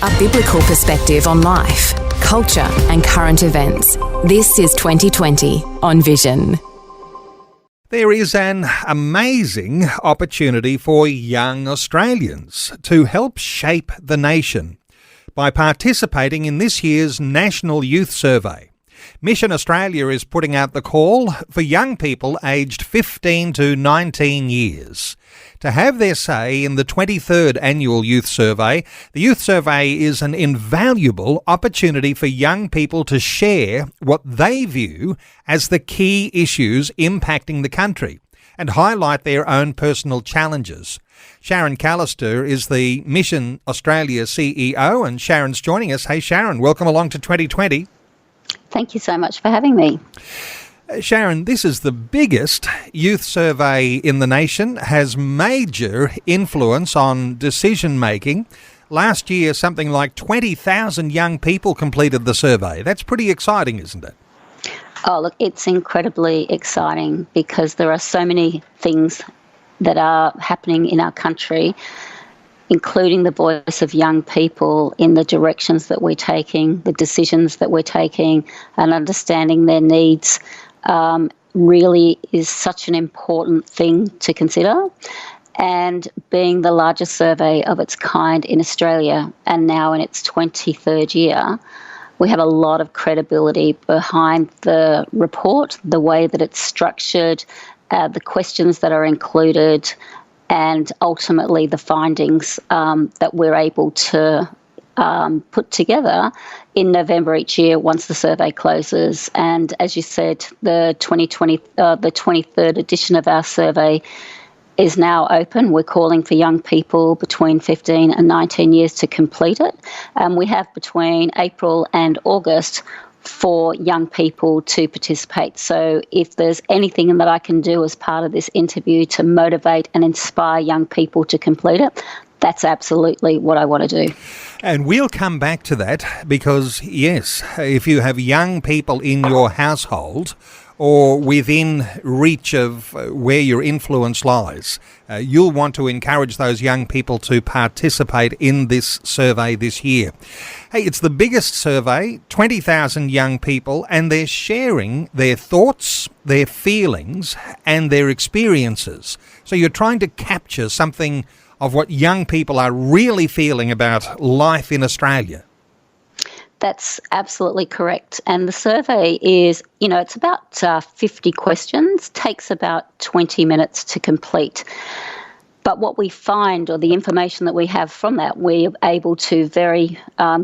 A biblical perspective on life, culture and current events. This is 2020 on Vision. There is an amazing opportunity for young Australians to help shape the nation by participating in this year's National Youth Survey. Mission Australia is putting out the call for young people aged 15 to 19 years to have their say in the 23rd Annual Youth Survey. The Youth Survey is an invaluable opportunity for young people to share what they view as the key issues impacting the country and highlight their own personal challenges. Sharon Callister is the Mission Australia CEO, and Sharon's joining us. Hey Sharon, welcome along to 2020. Thank you so much for having me. Sharon, this is the biggest youth survey in the nation, has major influence on decision making. Last year, something like 20,000 young people completed the survey. That's pretty exciting, isn't it? Oh, look, it's incredibly exciting because there are so many things that are happening in our country, including the voice of young people in the directions that we're taking, the decisions that we're taking, and understanding their needs really is such an important thing to consider. And being the largest survey of its kind in Australia, and now in its 23rd year, we have a lot of credibility behind the report, the way that it's structured, the questions that are included, and ultimately the findings that we're able to put together in November each year once the survey closes. And as you said, the 23rd edition of our survey is now open. We're calling for young people between 15 and 19 years to complete it. We have between April and August for young people to participate. So if there's anything that I can do as part of this interview to motivate and inspire young people to complete it, that's absolutely what I want to do. And we'll come back to that because, yes, if you have young people in your household or within reach of where your influence lies, you'll want to encourage those young people to participate in this survey this year. Hey, it's the biggest survey, 20,000 young people, and they're sharing their thoughts, their feelings, and their experiences. So you're trying to capture something of what young people are really feeling about life in Australia. That's absolutely correct. And the survey is, it's about 50 questions, takes about 20 minutes to complete. But what we find, or the information that we have from that, we're able to very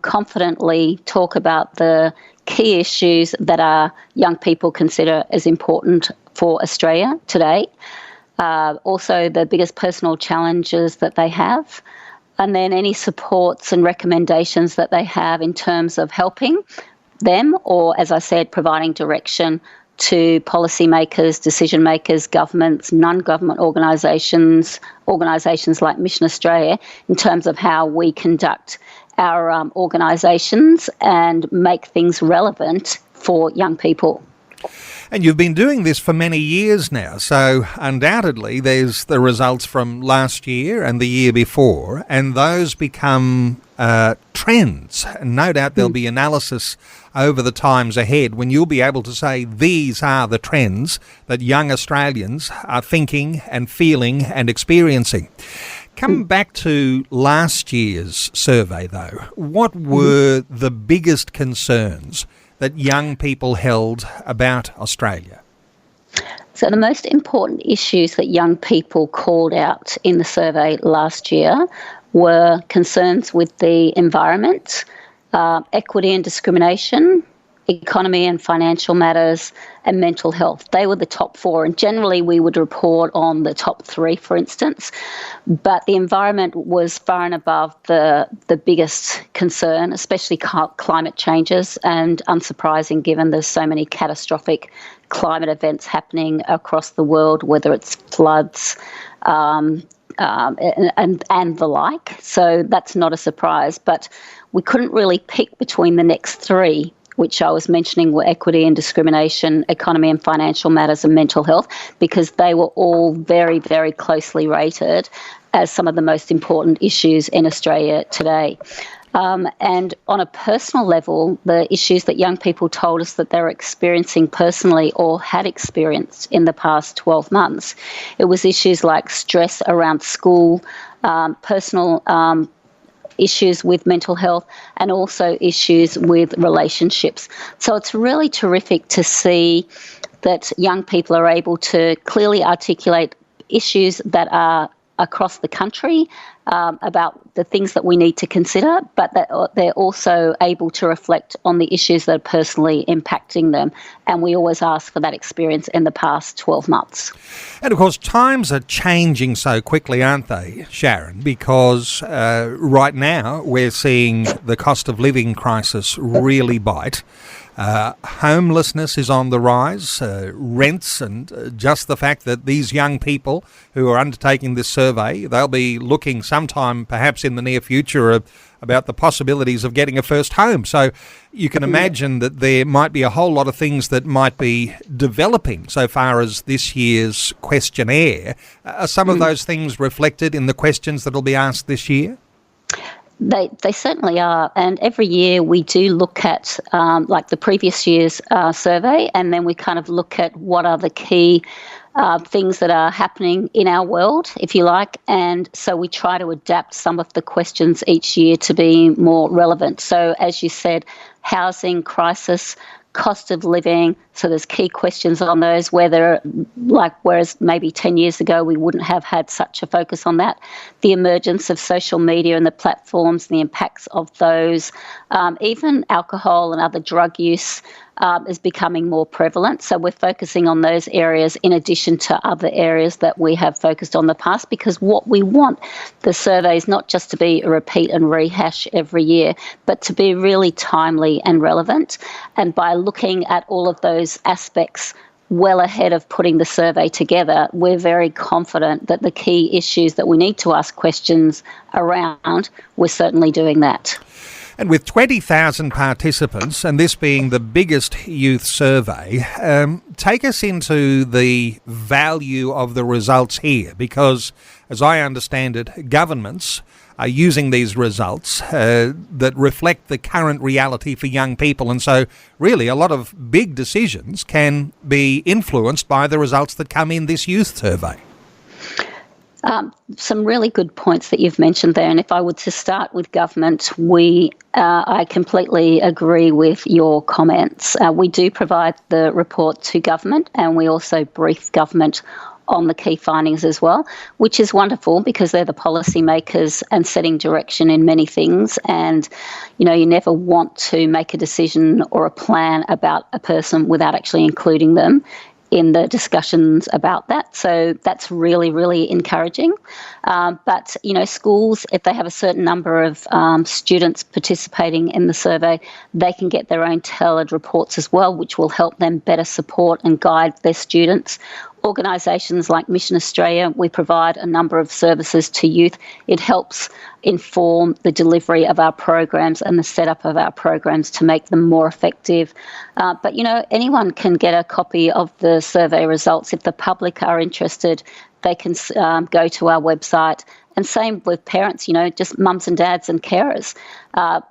confidently talk about the key issues that our young people consider as important for Australia today. Also the biggest personal challenges that they have, and then any supports and recommendations that they have in terms of helping them, or, as I said, providing direction to policymakers, decision makers, governments, non-government organisations like Mission Australia, in terms of how we conduct our organisations and make things relevant for young people. And you've been doing this for many years now, so undoubtedly there's the results from last year and the year before, and those become trends. And no doubt there'll be analysis over the times ahead when you'll be able to say these are the trends that young Australians are thinking and feeling and experiencing. Come back to last year's survey, though. What were the biggest concerns that young people held about Australia? So the most important issues that young people called out in the survey last year were concerns with the environment, equity and discrimination, economy and financial matters, and mental health. They were the top four, and generally we would report on the top three, for instance. But the environment was far and above the biggest concern, especially climate changes, and unsurprising given there's so many catastrophic climate events happening across the world, whether it's floods and the like. So that's not a surprise. But we couldn't really pick between the next three, which I was mentioning were equity and discrimination, economy and financial matters, and mental health, because they were all very, very closely rated as some of the most important issues in Australia today. And on a personal level, the issues that young people told us that they're experiencing personally or had experienced in the past 12 months, it was issues like stress around school, personal issues with mental health, and also issues with relationships. So it's really terrific to see that young people are able to clearly articulate issues that are across the country about the things that we need to consider, but that they're also able to reflect on the issues that are personally impacting them. And we always ask for that experience in the past 12 months. And of course, times are changing so quickly, aren't they, Sharon? Because right now we're seeing the cost of living crisis really bite. Homelessness is on the rise, rents, and just the fact that these young people who are undertaking this survey, they'll be looking sometime perhaps in the near future about the possibilities of getting a first home. So you can imagine that there might be a whole lot of things that might be developing so far as this year's questionnaire. Are some of those things reflected in the questions that will be asked this year? They certainly are, and every year we do look at like the previous year's survey, and then we kind of look at what are the key things that are happening in our world, if you like, and so we try to adapt some of the questions each year to be more relevant. So as you said, housing crisis, cost of living, so there's key questions on those, whether, like, whereas maybe 10 years ago we wouldn't have had such a focus on that. The emergence of social media and the platforms, the impacts of those, even alcohol and other drug use is becoming more prevalent. So we're focusing on those areas in addition to other areas that we have focused on in the past, because what we want the surveys not just to be a repeat and rehash every year, but to be really timely and relevant. And by looking at all of those aspects well ahead of putting the survey together, we're very confident that the key issues that we need to ask questions around, we're certainly doing that. And with 20,000 participants, and this being the biggest youth survey, take us into the value of the results here, because, as I understand it, governments are using these results that reflect the current reality for young people. And so really a lot of big decisions can be influenced by the results that come in this youth survey. Some really good points that you've mentioned there. And if I were to start with government, I completely agree with your comments. We do provide the report to government, and we also brief government on the key findings as well, which is wonderful because they're the policymakers and setting direction in many things. And, you know, you never want to make a decision or a plan about a person without actually including them in the discussions about that. So that's really, really encouraging. But, you know, schools, if they have a certain number of students participating in the survey, they can get their own tailored reports as well, which will help them better support and guide their students. Organisations like Mission Australia, we provide a number of services to youth. It helps inform the delivery of our programs and the setup of our programs to make them more effective. But, you know, anyone can get a copy of the survey results. If the public are interested, they can go to our website. And same with parents, you know, just mums and dads and carers.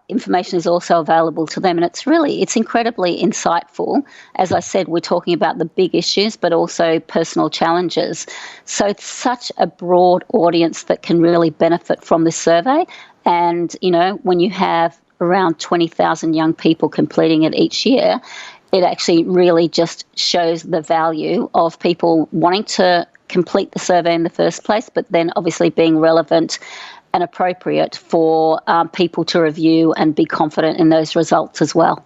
Information is also available to them. And it's incredibly insightful. As I said, we're talking about the big issues, but also personal challenges. So it's such a broad audience that can really benefit from this survey. And, you know, when you have around 20,000 young people completing it each year, it actually really just shows the value of people wanting to complete the survey in the first place, but then obviously being relevant and appropriate for people to review and be confident in those results as well.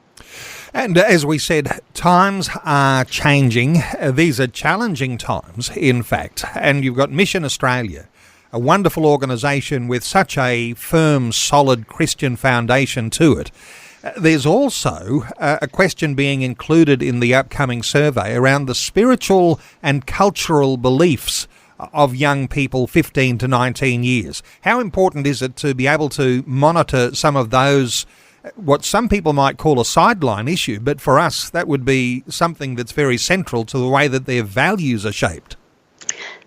And as we said, times are changing. These are challenging times, in fact. And you've got Mission Australia, a wonderful organisation with such a firm, solid Christian foundation to it. There's also a question being included in the upcoming survey around the spiritual and cultural beliefs of young people 15 to 19 years. How important is it to be able to monitor some of those, what some people might call a sideline issue, but for us that would be something that's very central to the way that their values are shaped?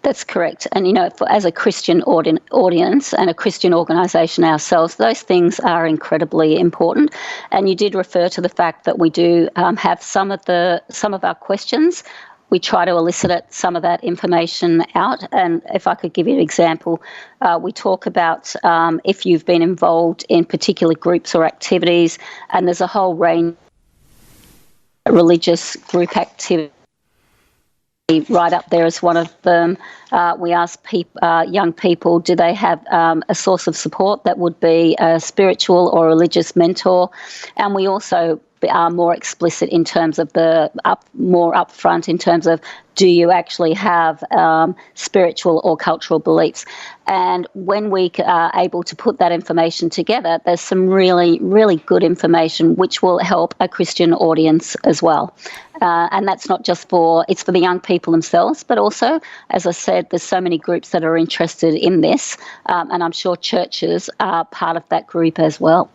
That's correct. And, as a Christian audience and a Christian organisation ourselves, those things are incredibly important. And you did refer to the fact that we do have some of our questions. We try to elicit some of that information out. And if I could give you an example, we talk about if you've been involved in particular groups or activities, and there's a whole range of religious group activities. Right up there as one of them. We ask young people, do they have a source of support that would be a spiritual or religious mentor? And we also are more explicit in terms of more upfront in terms of, do you actually have spiritual or cultural beliefs? And when we are able to put that information together, there's some really, really good information which will help a Christian audience as well. And that's not just it's for the young people themselves, but also, as I said, there's so many groups that are interested in this, and I'm sure churches are part of that group as well.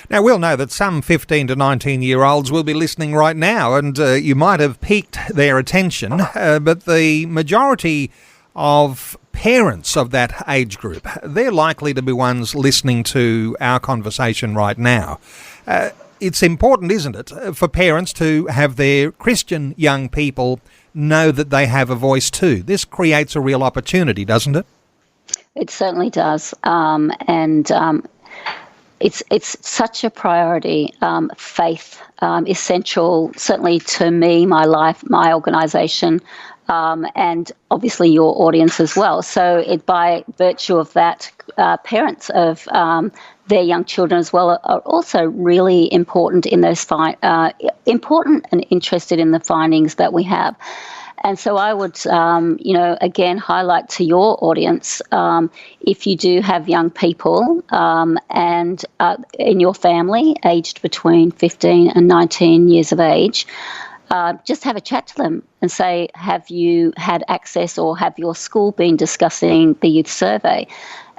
Now, we'll know that some 15 to 19-year-olds will be listening right now, and you might have piqued their attention, but the majority of parents of that age group, they're likely to be ones listening to our conversation right now. It's important, isn't it, for parents to have their Christian young people know that they have a voice too. This creates a real opportunity, doesn't it? It certainly does, It's such a priority. Faith essential, certainly to me, my life, my organisation, and obviously your audience as well. So by virtue of that, parents of their young children as well are also really important in those important and interested in the findings that we have. And so I would, again, highlight to your audience, if you do have young people and in your family aged between 15 and 19 years of age, just have a chat to them and say, have you had access or have your school been discussing the youth survey?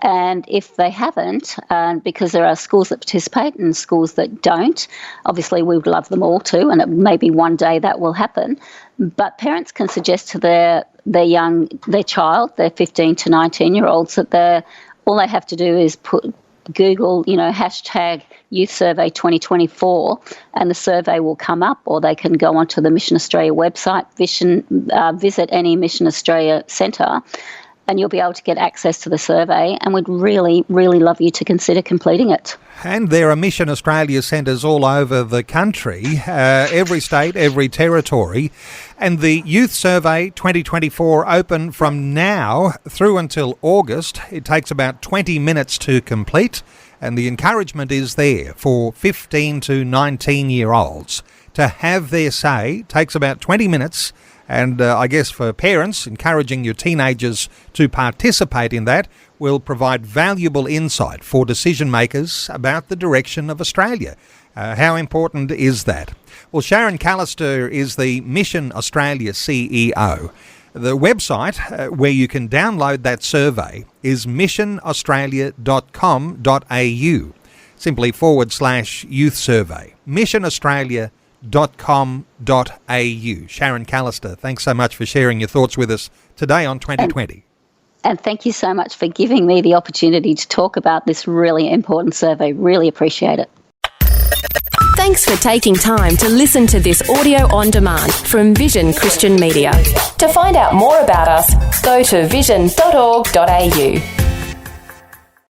And if they haven't, because there are schools that participate and schools that don't, obviously we would love them all to, and maybe one day that will happen. But parents can suggest to their child, their 15 to 19-year-olds, that all they have to do is Google, hashtag Youth Survey 2024, and the survey will come up, or they can go onto the Mission Australia website, visit any Mission Australia centre, and you'll be able to get access to the survey, and we'd really, really love you to consider completing it. And there are Mission Australia centres all over the country, every state, every territory, and the Youth Survey 2024 open from now through until August. It takes about 20 minutes to complete, and the encouragement is there for 15 to 19-year-olds to have their say. It takes about 20 minutes. And I guess for parents, encouraging your teenagers to participate in that will provide valuable insight for decision makers about the direction of Australia. How important is that? Well, Sharon Callister is the Mission Australia CEO. The website where you can download that survey is missionaustralia.com.au. Simply /youth survey. missionaustralia.com.au. Sharon Callister, thanks so much for sharing your thoughts with us today on 2020. And thank you so much for giving me the opportunity to talk about this really important survey. Really appreciate it. Thanks for taking time to listen to this audio on demand from Vision Christian Media. To find out more about us, go to vision.org.au.